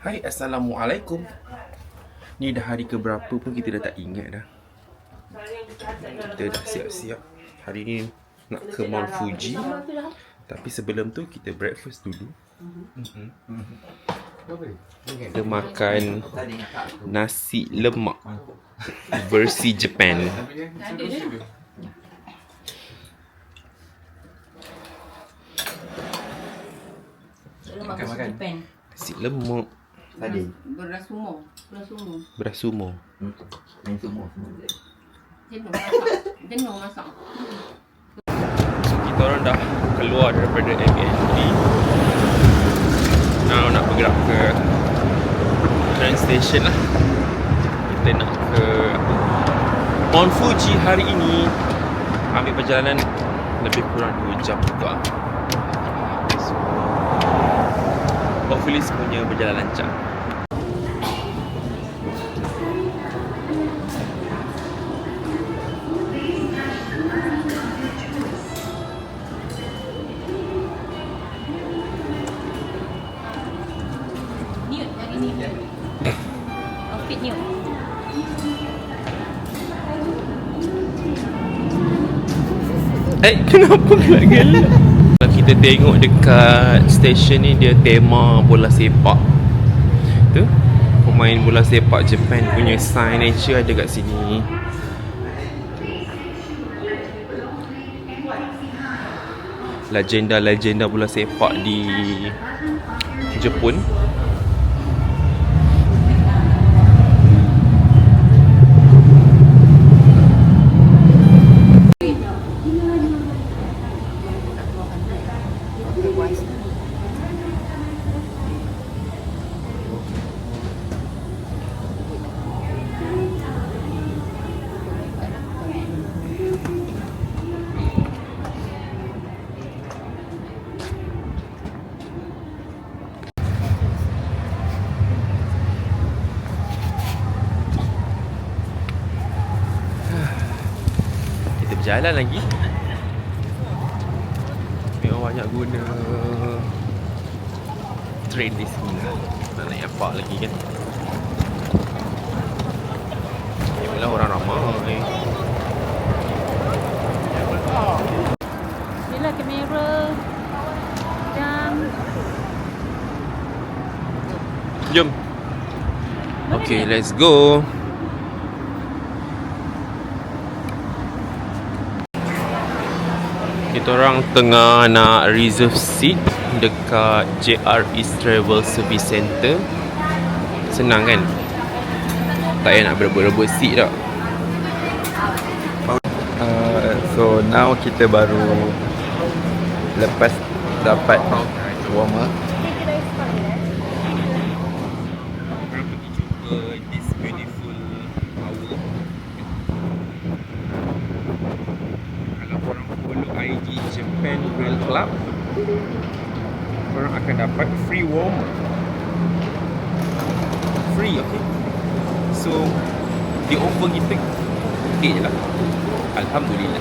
Hai, Assalamualaikum. Ni dah hari ke berapa pun kita dah tak ingat dah. Kita dah siap-siap. Hari ni nak ke Mount Fuji. Tapi sebelum tu kita breakfast dulu. Kita makan nasi lemak versi Japan. Makan. Nasi lemak Tadi Beras sumo. beras sumo. main semua. Jenuh masak. So kita orang dah keluar daripada Airbnb. Now nak bergerak ke train station lah. Kita nak ke Mount Fuji hari ini. Ambil perjalanan lebih kurang 2 jam juga. So hopefully semuanya berjalan lancar. Nude hari ni. Outfit nude. Kenapa gelak-gelak? Kalau kita tengok dekat stesen ni, dia tema bola sepak. Tu pemain bola sepak Japan punya signature ada kat sini. Legenda-legenda bola sepak di Jepun. Kita berjalan lagi. Memang banyak guna train di sini lah. Nak naik apa lagi kan. Memanglah orang ramai. Bila kamera jam. Jom. Okay, let's go. Kita orang tengah nak reserve seat dekat JR East Travel Service Centre. Senang kan? Tak payah nak berebut-rebut seat tak. So now kita baru lepas dapat warmer. Korang pergi jumpa this beautiful tower. Kalau korang follow IG Japan Rail Club, korang akan dapat free warmer. Free, okay? So dia offer kita okay je lah. Alhamdulillah.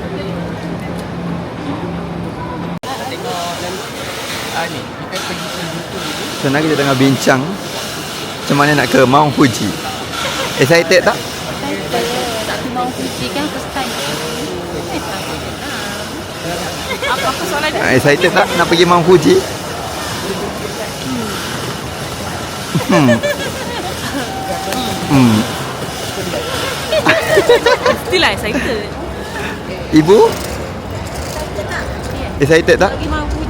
Ni kita pergi ke YouTube dulu. Sekarang kita tengah bincang macam mana nak ke Mount Fuji. Excited tak? Tak pergi Mount Fuji kan first time. Apa soalan dia? Excited tak nak pergi Mount Fuji? Still lah excited. Ibu? Excited tak? Pergi Mount Fuji.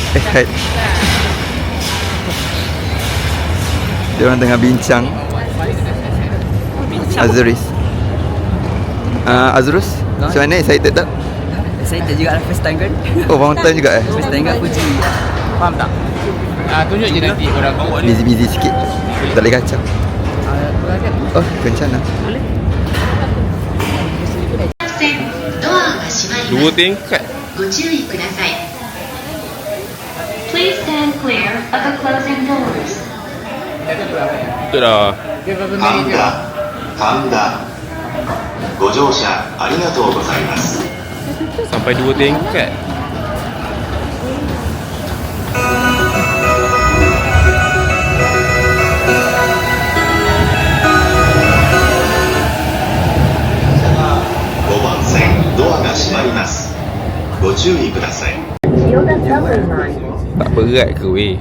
Excited. Dia orang tengah bincang. Azrus. Azrus, macam mana, excited tak? Excited juga lah first time kan. Oh, fountain juga First time kat Fuji. Faham tak? Tunjuk je nanti korang bawa dia. Busy-busy sikit. Tak boleh kacau. Oh, kencana. Dua tingkat. ご注意ください。Please stand clear of the closing doors. Betul dah. 神田ご乗車ありがとうございます。 Sampai 2 tingkat. berat ke weh?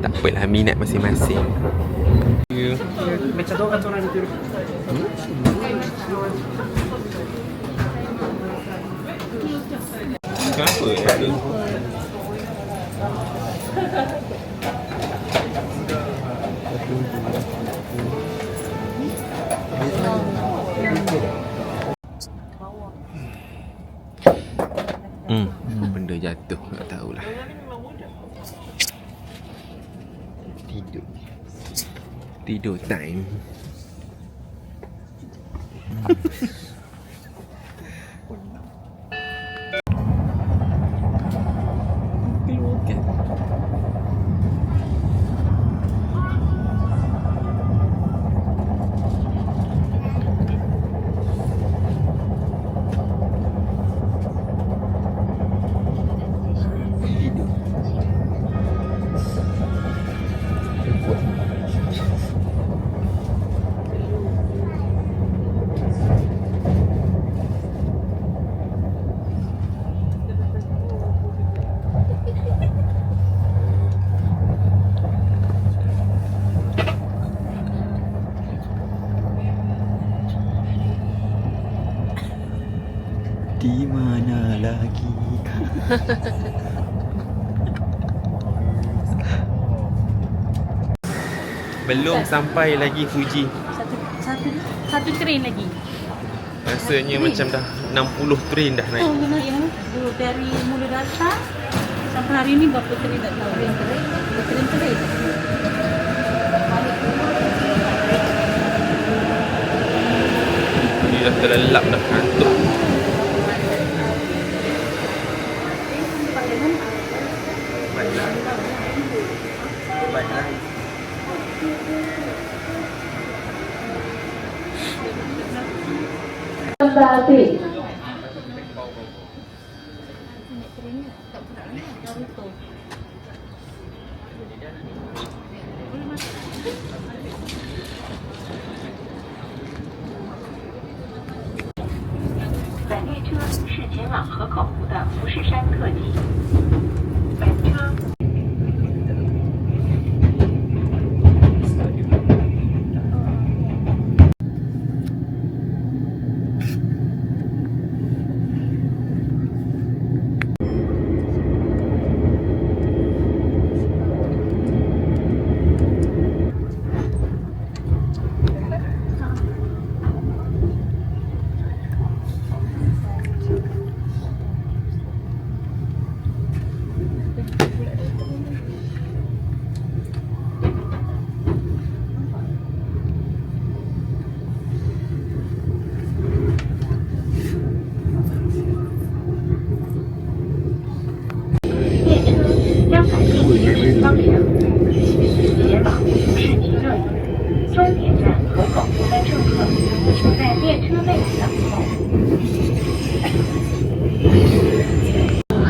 Tak apalah, minat masing-masing. Macam tu kan orang itu. Kenapa ya? Benda jatuh, tak tahulah. Tidur time. Keluarkan. Di mana lagi? Belum sampai lagi Fuji. Satu train lagi. Rasanya macam dah 60 train dah naik. Dari mula datang sampai hari ni berapa train tak tahu. Train. Dia dah terlelap dah, kantuk.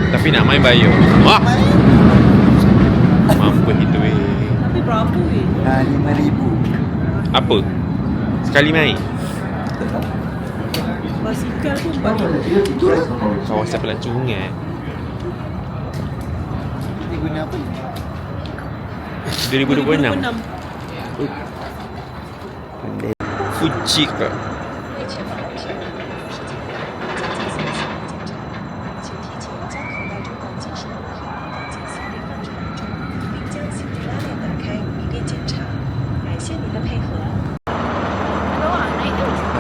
Tapi nak main bayar. Wah. Mampu itu weh. Tapi berapa weh? 5,000. Apa? Sekali main. Basikal pun berapa? Kawasan pelancongan. Ini guna apa ni? 2026. Fuji ke?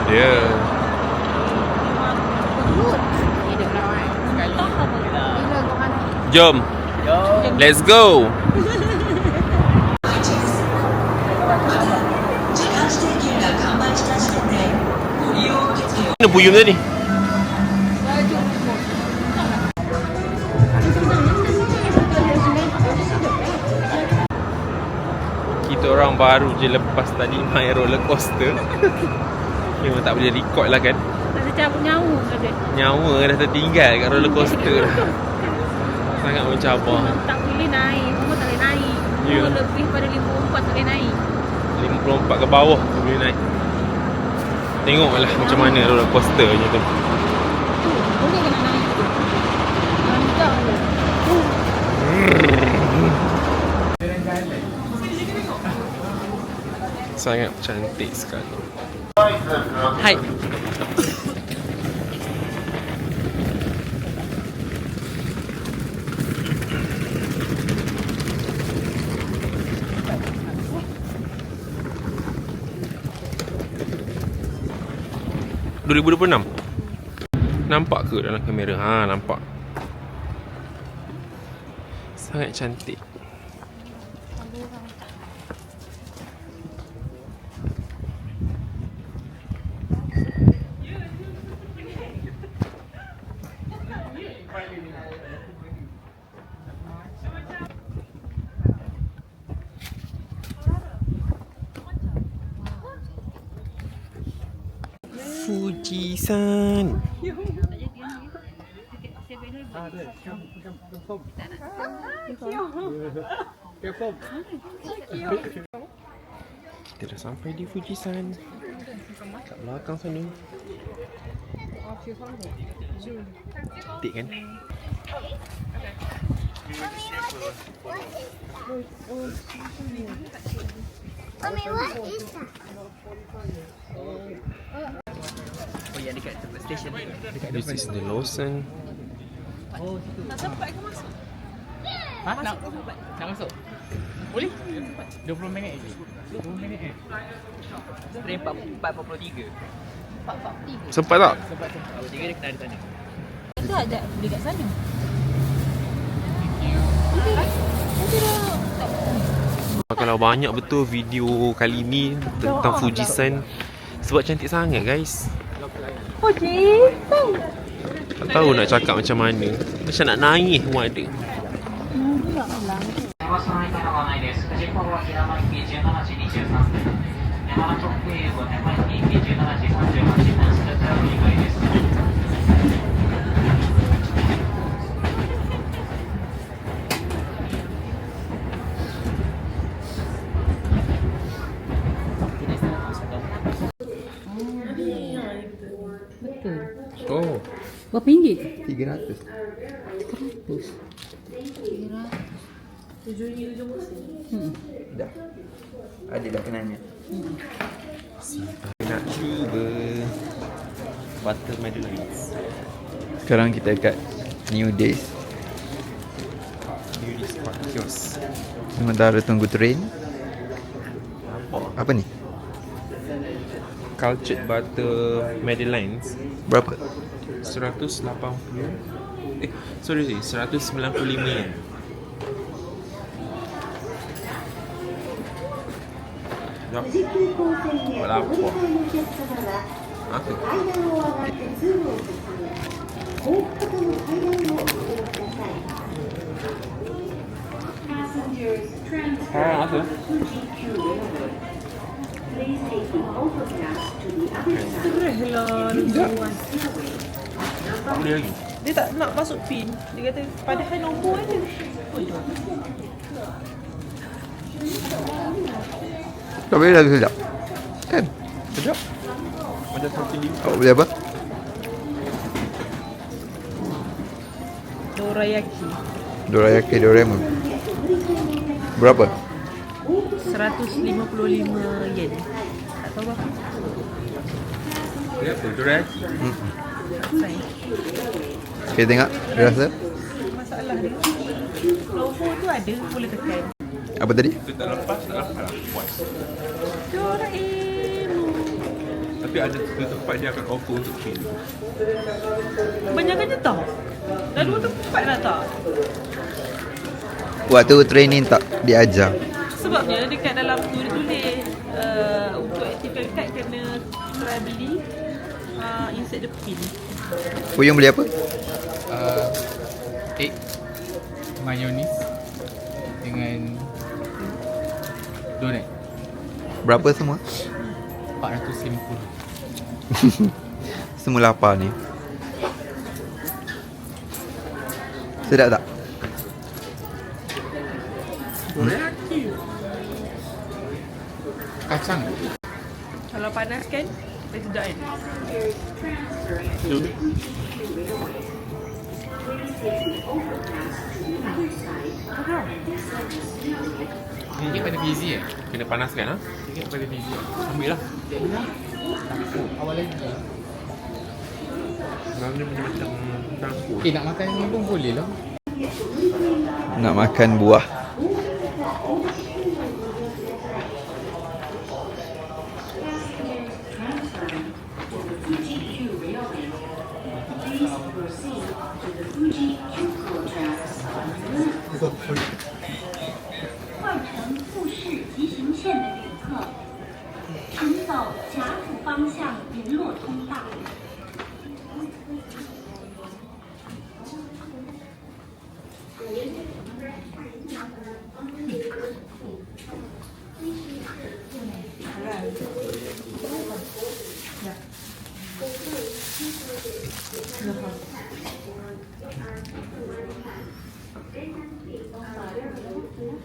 Dia. Jom. Let's go. Mana buyung tadi? Kita orang baru je lepas tadi main roller coaster. Memang tak boleh record lah kan. Tak ada cabut nyawa kata. Nyawa dah tertinggal kat roller coaster dah. Sangat mencabar. Tak boleh naik. Semua tak boleh naik. Ya. Semua lebih pada 54 tak boleh naik. 54 ke bawah tu boleh naik. Tengoklah macam mana roller coasternya tu. Boleh kena naik tu. Mantap. Sangat cantik sekali. Hai. ...2026 Nampak ke dalam kamera? Ha, nampak. Sangat cantik. Fujisan. Kita dah sampai di Fujisan. Kat belakang sana. Cantik kan? Mommy, what is that? Oh yang dekat tempat stesen. This is the Lawson. Ha? Nak masuk? Boleh? 20 minit lagi. 20 minit Train 4.43. Sempat tak? Sebab tu. 43 dia kena ada sana. Kita ada beli kat sana. Kalau banyak betul video kali ni tentang Fujisan. Sebab cantik sangat guys. Fuji. Tak tahu nak cakap macam mana. Macam nak nangis pun ada. お忘れ方はないです。時刻は平巻き17時23分。山田直経由5手前に17時38分。それからお願いです。Betul. Oh. Berapa ringgit? 300. Dah. Ada dah kenanya. Nak cuba butter Madeleines. Sekarang kita kat New Days. New Days Park Kiosk. Sementara tunggu train. Apa ni? Cultured butter Madeleines. Berapa? 195 yen. Jap. Buat apa? Apa? Apa? Tak boleh lagi. Dia tak nak masuk pin. Dia kata padahal nombor ada. Tak boleh lagi sekejap. Kan? Sekejap. Macam satu lima. Tak boleh apa? Dorayaki. Dorayaki Doraemon. Berapa? 155 yen. Tak tahu berapa. Dia apa? Dorayaki? Saya. Okay, tengok. Dia rasa? Masalah dia. Nombor tu ada, boleh tekan. Apa tadi? Kita tak lepas lah. Puas. Doraemon. Tapi ada satu tempat dia akan offer untuk pin. Kebanyakannya tak. Dah 2 tempat dah tak. Waktu training tak diajar. Sebabnya dekat dalam tu dia tulis untuk aktifkan kad kena try beli insert the pin. Puyung beli apa? Egg mayonis dengan donat. Berapa semua? 450. Semua lapar ni. Sedap tak? Kacang. Kalau panas kan, dia sedap kan? Sikit pada busy Kena panaskan ha? Sikit pada busy. Ambil lah. Awal lagi. Namanya macam campur. Nak makan ni pun boleh lah. Nak makan buah.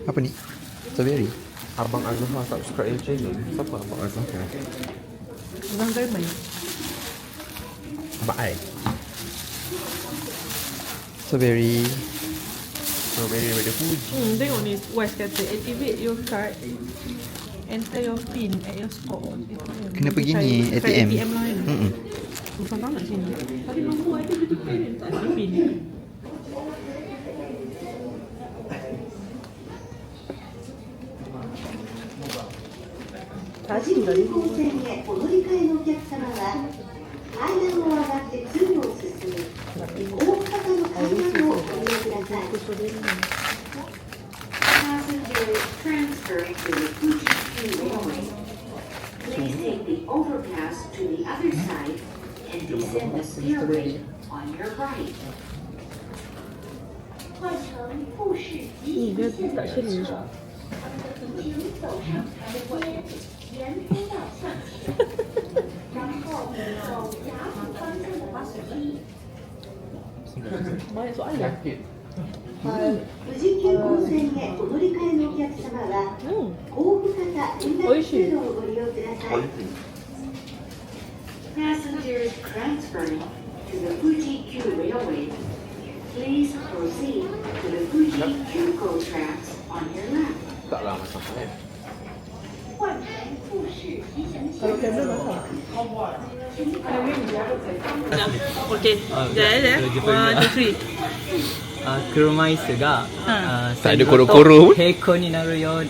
Apa ni? Strawberry. Abang Azhar subscribe channel. Siapa Abang Azhar? Abang Raymond. Abang Ai. Strawberry. Strawberry daripada Fuji. Tengok ni, Wise kata activate your card, enter your pin at your store. Kena pergi ni, ATM. ATM lah kan. Mm-mm. Susah banget sini. Tapi nombor ada betul-betul tak ada pin. Passengers transferring to the Fuji Railway, please take the overpass to the other side and descend the stairway on your right. 换乘富士急行线的列车，请走上台阶，沿通道向前，然后走甲府方向的滑水梯。 Banyak soalan. 富士急行線へお乗り換えのお客様は、後部型連絡通路をご利用ください。 Passengers transferring to the Fuji Q Railway, please proceed to the Fuji Q-Go tracks on your left. Taklah masalah kan. 换乘富士急行线 Kalau 的 kamera 列 mahal. 车， Okey. Jangan 1, 2, 3. Kurumai Sega. Tak ada koro-koro pun. Heiko ni naru yo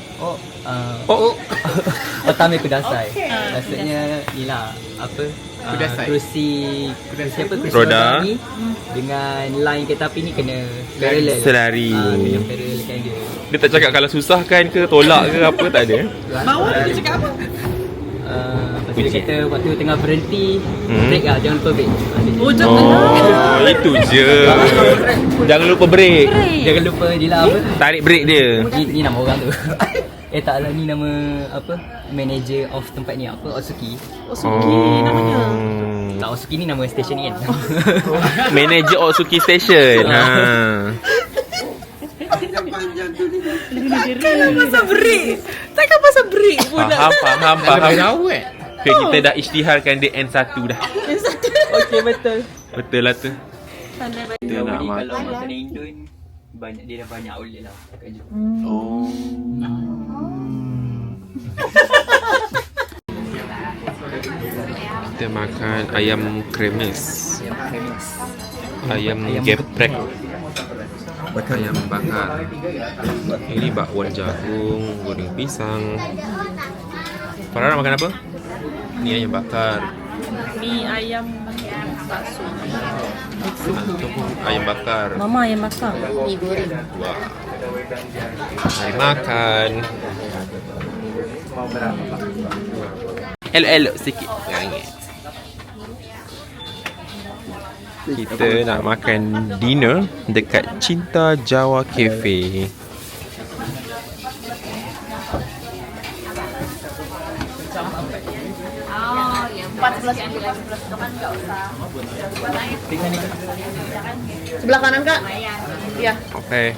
otame kudasai. Maksudnya ni lah apa? Kudasai. Kerusi apa? Kerusi Roda. ni dengan line kereta api ni kena parallel. Selari. Kena parallelkan dia. Dia tak cakap kalau susahkan ke tolak ke apa, tak ada. Bawah dia cakap apa? Lepas tu dia kata waktu tengah berhenti, break lah, jangan lupa break. Oh, jangan. Oh, itu je. Jangan lupa break. Jangan lupa dia lah apa? Tarik break dia. Ni nama orang tu. Taklah ni nama apa? Manager of tempat ni apa? Otsuki. Osuki namanya. Tak, Otsuki ni nama stesen ni kan. Manager Otsuki Station. Ha. Takkan pasal break. Takkan pasal break pun nak. Faham. Tahu Okay, kita dah isytiharkan dia N1 dah. Okey, betul. Betul lah tu. Dia nak beli makan. kalau makanan Indon banyak, dia dah banyak outlet lah kat Jepun. Oh. Kita makan ayam kremes. Ayam geprek. Ayam bakar. Ini bakwan jagung, goreng pisang. Farah nak makan apa? Ni ayam bakar. Mi ayam bakso. Antum ayam bakar. Mama yang masak. Mi goreng. Wah. Mari makan. Elok-elok sikit. Jangan. Kita nak makan dinner dekat Cinta Jawa Cafe. Sebelah kanan Kak. Ya. Okay.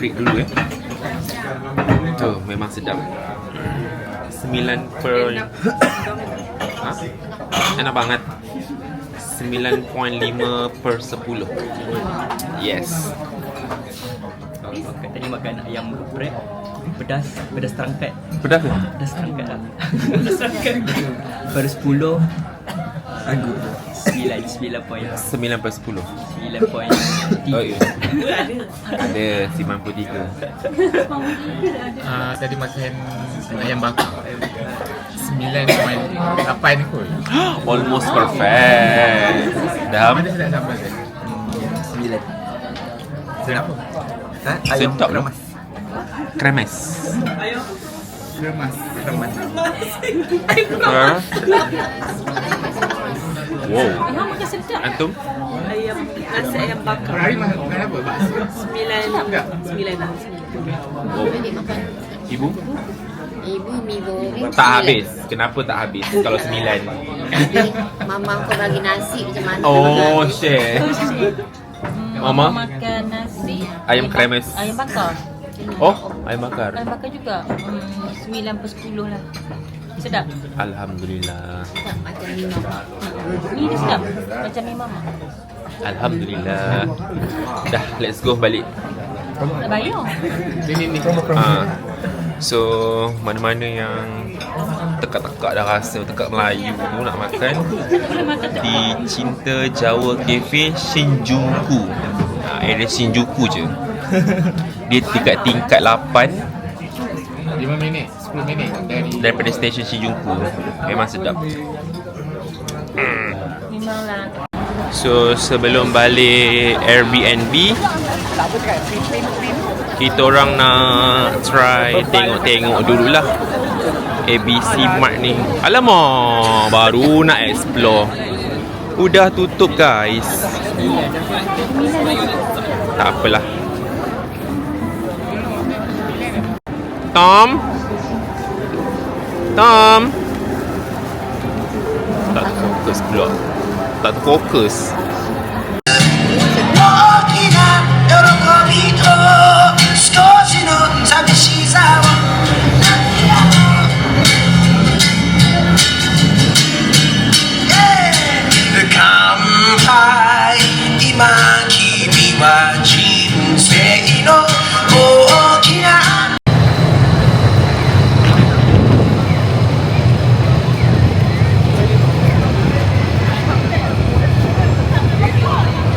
creek dulu memang sedap. 9 per enak banget. 9.5 per 10. Yes. Tadi makan ayam geprek pedas terangkat. Pedas ke? Pedas terangkat lah. Per 10 Aku 9 poin. 9 per 10. 9 poin. Oh, ya. Ada 93. Tadi makan ayam bakar 9.8 kot. Almost perfect. Dah. Mana sedap sambal dia? 9. Kenapa? Ha? Ayam Sedap, kremas. Kremes. Kremas. Wow. Memang makan sedap. Antum? Nasi ayam bakar. Hari makan apa? Bakso? 9 lah. Wow. Ibu? Ibu mi goreng. Tak habis. Kenapa tak habis? Kalau 9. Mama kau bagi nasi macam mana? Oh, share. Mama? Makan nasi. Ayam kremes. Ayam bakar. Oh, ayam bakar. Ayam bakar juga. 9 per 10 lah. Sedap. Alhamdulillah. Sedap macam mi mama. Ni dia sedap. Macam mi mama. Alhamdulillah. Dah, let's go balik. Tak bayar. Ni. So, mana-mana yang tekak-tekak dah rasa tekak Melayu tu nak makan di Cinta Jawa Cafe Shinjuku. Area Shinjuku je. Dia dekat tingkat 8 5 minit, 10 minit daripada stesen Shinjuku. Memang sedap. Memanglah. So, sebelum balik Airbnb, kita orang nak try tengok-tengok dululah ABC Mart ni. Alamak, baru nak explore. Udah tutup guys. Tak apalah. Tom? Tak terfokus pula. Tak terfokus.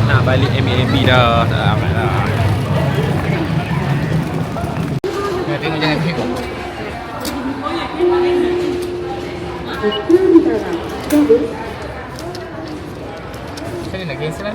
Nak balik Airbnb dah. Tak amat lah. Tengok jangan tengok. Macam mana nak cancel lah?